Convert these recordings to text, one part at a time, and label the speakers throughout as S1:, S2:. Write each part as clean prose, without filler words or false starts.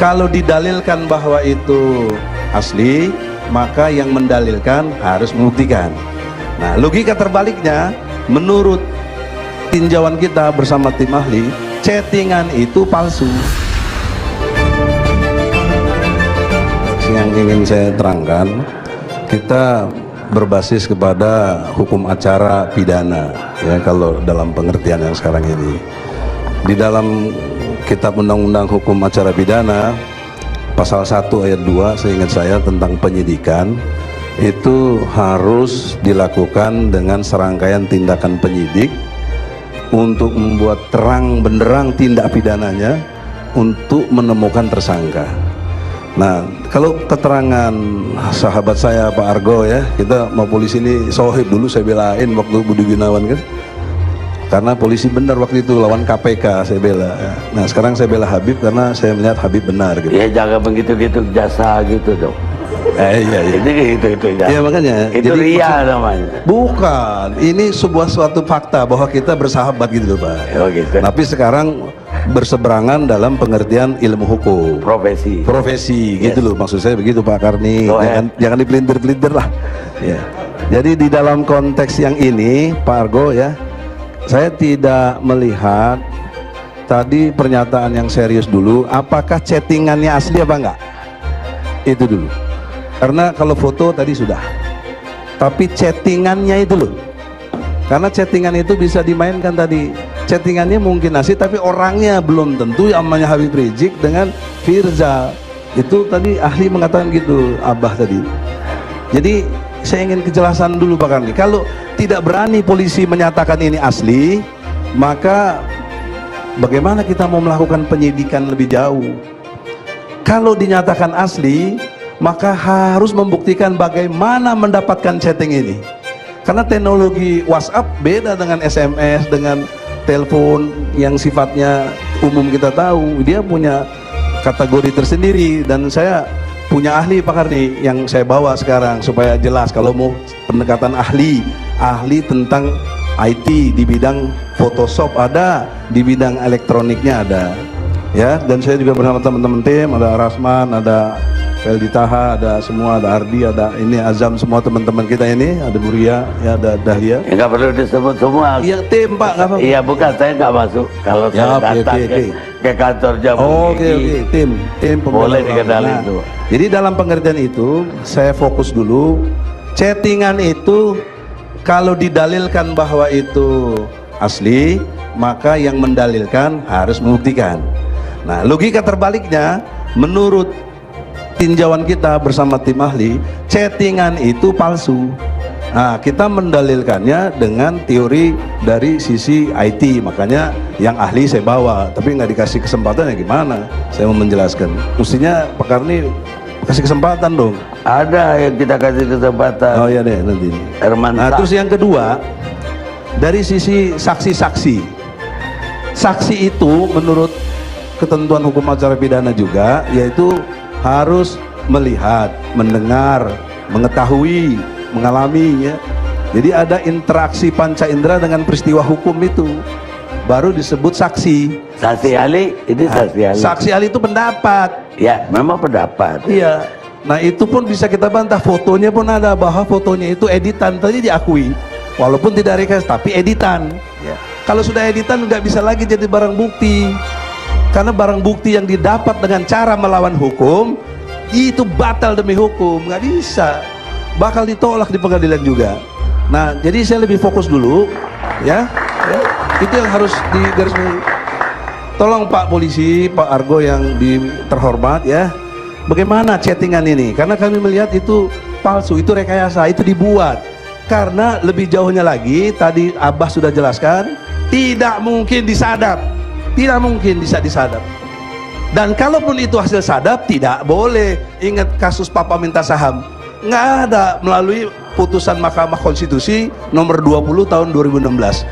S1: Kalau didalilkan bahwa itu asli, maka yang mendalilkan harus membuktikan. Nah, logika terbaliknya, menurut tinjauan kita bersama tim ahli, chattingan itu palsu. Yang ingin saya terangkan, kita berbasis kepada hukum acara pidana, ya, kalau dalam pengertian yang sekarang ini. Di dalam Kitab Undang-Undang Hukum Acara Pidana pasal 1 ayat 2, seingat saya, tentang penyidikan, itu harus dilakukan dengan serangkaian tindakan penyidik untuk membuat terang benderang tindak pidananya untuk menemukan tersangka. Nah, kalau keterangan sahabat saya Pak Argo, ya, kita mau polisi ini sohib, dulu saya belain waktu Budi Gunawan kan, karena polisi benar waktu itu lawan KPK, saya bela. Nah, sekarang saya bela Habib karena saya melihat Habib benar gitu.
S2: Ya jangan begitu-gitu jasa gitu dong.
S1: Iya.
S2: Itu
S1: ya, makanya
S2: itu ria namanya.
S1: Bukan, ini suatu fakta bahwa kita bersahabat gitu loh, Pak.
S2: Oh, gitu.
S1: Tapi sekarang berseberangan dalam pengertian ilmu hukum, profesi gitu loh, maksud saya begitu Pak Karni. Jangan dipelintir-pelintir lah ya. Jadi di dalam konteks yang ini Pak Argo, ya, saya tidak melihat tadi pernyataan yang serius dulu, apakah chattingannya asli apa enggak, itu dulu. Karena kalau foto tadi sudah, tapi chattingannya itu loh, karena chattingan itu bisa dimainkan tadi. Chattingannya mungkin asli, tapi orangnya belum tentu. Yang namanya Habib Rizik dengan Firza, itu tadi ahli mengatakan gitu, Abah tadi. Jadi saya ingin kejelasan dulu Pak Karni. Kalau tidak berani polisi menyatakan ini asli, maka bagaimana kita mau melakukan penyidikan lebih jauh? Kalau dinyatakan asli, maka harus membuktikan bagaimana mendapatkan chatting ini. Karena teknologi WhatsApp beda dengan SMS, dengan telepon yang sifatnya umum kita tahu. Dia punya kategori tersendiri, dan saya punya ahli Pak Karni yang saya bawa sekarang supaya jelas. Kalau mau pendekatan ahli tentang IT di bidang Photoshop ada, di bidang elektroniknya ada, ya. Dan saya juga bersama teman-teman tim, ada Rasman, ada Feldi Taha, ada semua, ada Ardi, ada ini Azam, semua teman-teman kita ini, ada Buria, ya, ada Dahlia.
S2: Ya, nggak perlu disebut semua.
S1: Iya tim Pak, nggak apa-apa.
S2: Iya bukan, saya nggak masuk. Kalau
S1: ya,
S2: saya datang ke kantor jam
S1: tim
S2: boleh dikenalin tuh.
S1: Jadi dalam pengertian itu saya fokus dulu, chattingan itu kalau didalilkan bahwa itu asli, maka yang mendalilkan harus membuktikan. Nah, logika terbaliknya, menurut tinjauan kita bersama tim ahli, chattingan itu palsu. Nah, kita mendalilkannya dengan teori dari sisi IT, makanya yang ahli saya bawa, tapi nggak dikasih kesempatan, ya gimana saya mau menjelaskan. Mestinya Pak Karni kasih kesempatan dong.
S2: Ada yang kita kasih kesempatan.
S1: Oh iya deh, nanti. Nah, terus yang kedua, dari sisi saksi-saksi. Saksi itu menurut ketentuan hukum acara pidana juga, yaitu harus melihat, mendengar, mengetahui, mengalami, ya. Jadi ada interaksi panca indera dengan peristiwa hukum itu, baru disebut saksi.
S2: Saksi ahli, ini saksi ahli.
S1: Saksi ahli itu pendapat.
S2: Ya, memang pendapat.
S1: Iya. Nah, itu pun bisa kita bantah. Fotonya pun ada, bahwa fotonya itu editan, tadi diakui, walaupun tidak rekas, tapi editan. Ya. Kalau sudah editan nggak bisa lagi jadi barang bukti. Karena barang bukti yang didapat dengan cara melawan hukum itu batal demi hukum, nggak bisa, bakal ditolak di pengadilan juga. Nah, jadi saya lebih fokus dulu, ya. Itu yang harus digarisbawahi. Tolong Pak Polisi, Pak Argo yang terhormat, ya, bagaimana chattingan ini? Karena kami melihat itu palsu, itu rekayasa, itu dibuat. Karena lebih jauhnya lagi, tadi Abah sudah jelaskan, tidak mungkin disadap. Tidak mungkin bisa disadap. Dan kalaupun itu hasil sadap, tidak boleh. Ingat kasus Papa minta saham, nggak ada, melalui putusan Mahkamah Konstitusi nomor 20 tahun 2016.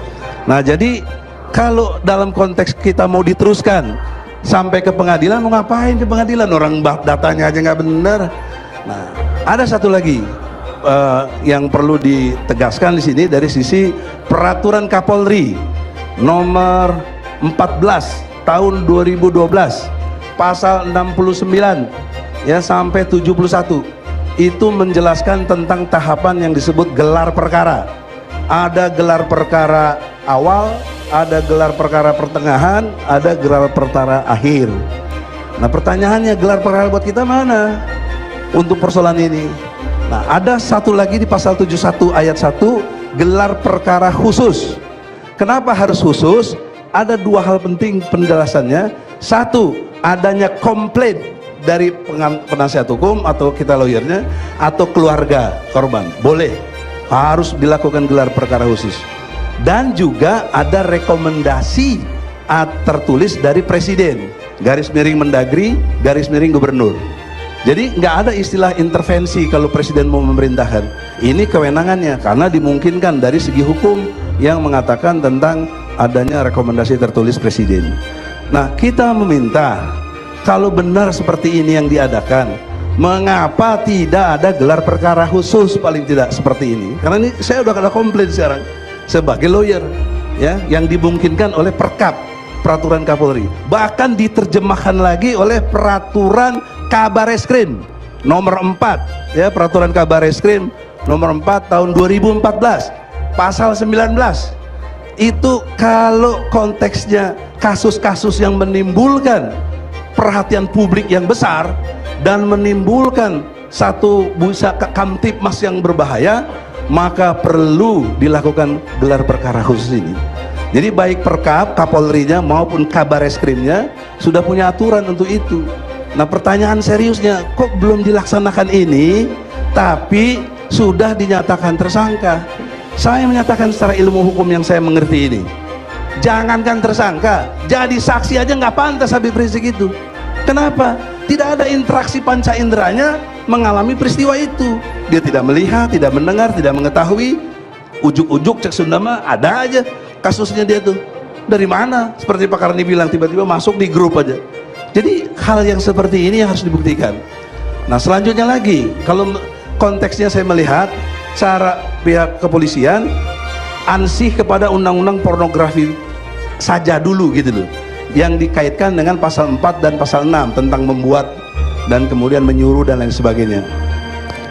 S1: Nah, jadi kalau dalam konteks kita mau diteruskan sampai ke pengadilan, mau ngapain ke pengadilan? Orang datanya aja nggak benar. Nah, ada satu lagi yang perlu ditegaskan di sini dari sisi peraturan Kapolri nomor 14 tahun 2012. pasal 69 ya sampai 71 itu menjelaskan tentang tahapan yang disebut gelar perkara. Ada gelar perkara awal, ada gelar perkara pertengahan, ada gelar perkara akhir. Nah pertanyaannya, gelar perkara buat kita mana untuk persoalan ini? Nah ada satu lagi di pasal 71 ayat 1, gelar perkara khusus. Kenapa harus khusus? Ada dua hal penting penjelasannya. Satu, adanya komplain dari penasihat hukum atau kita lawyernya atau keluarga korban, boleh, harus dilakukan gelar perkara khusus. Dan juga ada rekomendasi tertulis dari presiden, garis miring Mendagri, garis miring gubernur. Jadi nggak ada istilah intervensi kalau presiden mau memerintahkan. Ini kewenangannya karena dimungkinkan dari segi hukum yang mengatakan tentang adanya rekomendasi tertulis presiden. Nah kita meminta, kalau benar seperti ini yang diadakan, mengapa tidak ada gelar perkara khusus paling tidak seperti ini? Karena ini saya udah ada komplain sekarang sebagai lawyer ya, yang dimungkinkan oleh Perkap, peraturan Kapolri, bahkan diterjemahkan lagi oleh peraturan Kabareskrim nomor 4 ya, peraturan Kabareskrim nomor 4 tahun 2014 pasal 19. Itu kalau konteksnya kasus-kasus yang menimbulkan perhatian publik yang besar dan menimbulkan satu busa kamtipmas yang berbahaya, maka perlu dilakukan gelar perkara khusus ini. Jadi baik Perkap, Kapolrinya maupun Kabareskrimnya sudah punya aturan untuk itu. Nah pertanyaan seriusnya, kok belum dilaksanakan ini tapi sudah dinyatakan tersangka? Saya menyatakan secara ilmu hukum yang saya mengerti ini, jangankan tersangka, jadi saksi aja nggak pantas Habib Rizik itu. Kenapa? Tidak ada interaksi panca inderanya mengalami peristiwa itu. Dia tidak melihat, tidak mendengar, tidak mengetahui. Ujuk-ujuk cek Sunda mah ada aja kasusnya dia tuh. Dari mana? Seperti Pak Karni bilang, tiba-tiba masuk di grup aja. Jadi hal yang seperti ini yang harus dibuktikan. Nah selanjutnya lagi, kalau konteksnya saya melihat cara pihak kepolisian ansih kepada undang-undang pornografi saja dulu gitu loh, yang dikaitkan dengan pasal 4 dan pasal 6 tentang membuat dan kemudian menyuruh dan lain sebagainya.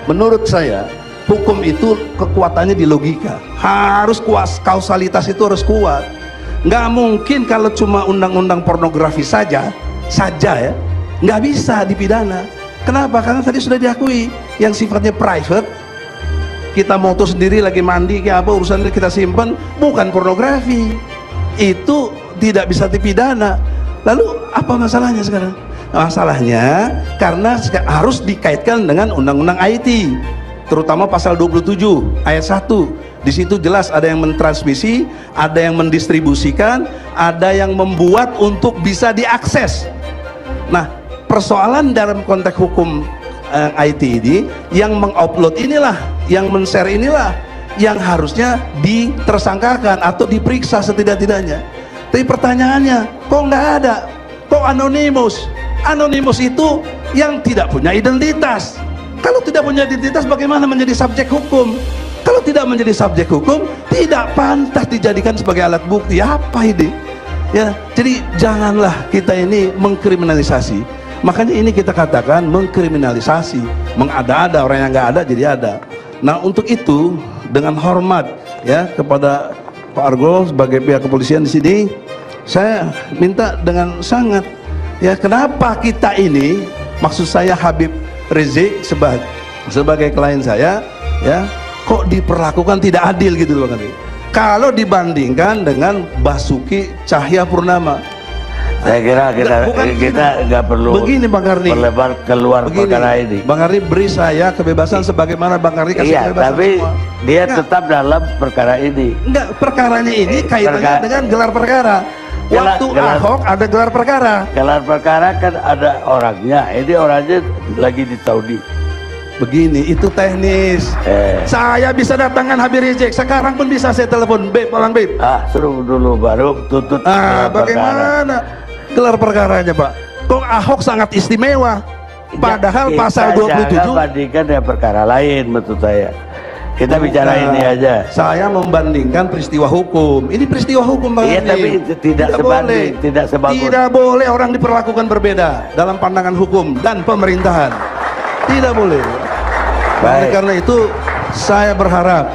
S1: Menurut saya hukum itu kekuatannya di logika, harus kuat, kausalitas itu harus kuat. Nggak mungkin kalau cuma undang-undang pornografi saja ya, nggak bisa dipidana. Kenapa? Karena tadi sudah diakui yang sifatnya private, kita moto sendiri lagi mandi kayak apa urusan kita simpan, bukan pornografi, itu tidak bisa dipidana. Lalu apa masalahnya sekarang? Masalahnya karena harus dikaitkan dengan undang-undang IT, terutama pasal 27 ayat 1. Di situ jelas ada yang mentransmisi, ada yang mendistribusikan, ada yang membuat untuk bisa diakses. Nah persoalan dalam konteks hukum IT ini, yang mengupload inilah, yang men-share inilah yang harusnya ditersangkakan atau diperiksa setidak-tidaknya. Tapi pertanyaannya, kok nggak ada? Kok anonimus? Anonimus itu yang tidak punya identitas. Kalau tidak punya identitas, bagaimana menjadi subjek hukum? Kalau tidak menjadi subjek hukum, tidak pantas dijadikan sebagai alat bukti. Apa ini? Ya, jadi janganlah kita ini mengkriminalisasi. Makanya ini kita katakan mengkriminalisasi, mengada-ada, orang yang nggak ada jadi ada. Nah untuk itu dengan hormat ya kepada Pak Argo sebagai pihak kepolisian di sini, saya minta dengan sangat ya, kenapa kita ini, maksud saya Habib Rizik sebagai klien saya ya, kok diperlakukan tidak adil gitu loh Bang Ardi. Kalau dibandingkan dengan Basuki Cahayapurnama.
S2: Saya kira kita nggak perlu
S1: begini Bang Karni,
S2: berlebar keluar begini, perkara ini.
S1: Bang Karni beri saya kebebasan sebagaimana Bang Karni kasih kebebasan
S2: tapi
S1: semua.
S2: Dia tetap dalam perkara ini.
S1: Enggak, perkaranya ini kaitannya dengan gelar perkara. Waktu Ahok ada gelar perkara.
S2: Gelar perkara kan ada orangnya. Ini orangnya lagi di Saudi.
S1: Begini, itu teknis. Saya bisa datangkan Habib Rizik sekarang pun bisa saya telepon, Beb, Bang Beb.
S2: Suruh dulu baru tuntut.
S1: Bagaimana gelar perkaranya Pak? Kok Ahok sangat istimewa, padahal pasal 27
S2: bandingkan dengan perkara lain menurut saya. Kita bicara
S1: Bukan.
S2: ini aja.
S1: Saya membandingkan peristiwa hukum. Ini peristiwa hukum Bang
S2: Iya,
S1: Andi.
S2: tapi tidak sebanding, tidak sebagus.
S1: Tidak boleh orang diperlakukan berbeda dalam pandangan hukum dan pemerintahan. Tidak boleh. Oleh
S2: Baik.
S1: karena itu saya berharap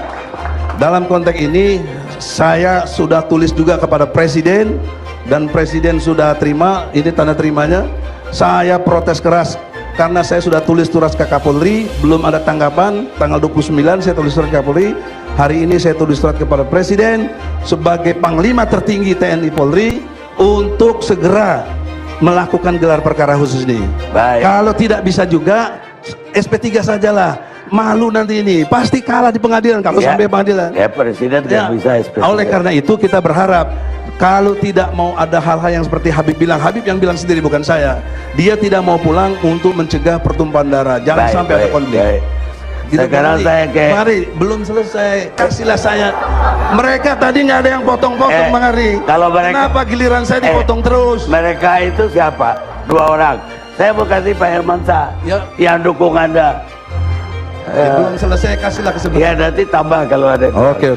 S1: dalam konteks ini saya sudah tulis juga kepada Presiden dan Presiden sudah terima, ini tanda terimanya. Saya protes keras karena saya sudah tulis surat ke Kapolri, belum ada tanggapan. Tanggal 29 saya tulis surat ke Kapolri. Hari ini saya tulis surat kepada Presiden sebagai Panglima tertinggi TNI Polri untuk segera melakukan gelar perkara khusus ini.
S2: Baik.
S1: Kalau tidak bisa juga SP3 sajalah. Malu nanti ini, pasti kalah di pengadilan kalau
S2: Ya.
S1: sampai pengadilan.
S2: Ya, Presiden nggak bisa SP3.
S1: Oleh karena itu kita berharap kalau tidak mau ada hal-hal yang seperti Habib bilang, Habib yang bilang sendiri bukan saya. Dia tidak mau pulang untuk mencegah pertumpahan darah. Jangan
S2: Baik,
S1: sampai ada
S2: baik,
S1: konflik.
S2: baik.
S1: Gitu,
S2: Sekarang
S1: Bang Andi.
S2: saya ke-
S1: Mari, belum selesai. Kasihlah saya. Mereka tadi nggak ada yang potong-potong, Bang Ari.
S2: kalau mereka-
S1: Kenapa giliran saya dipotong terus?
S2: Mereka itu siapa? 2 orang. Saya mau kasih Pak Hermansyah
S1: Ya.
S2: yang dukung Anda.
S1: Belum selesai, kasihlah kesempatan.
S2: Ya nanti tambah kalau ada.
S1: Oke.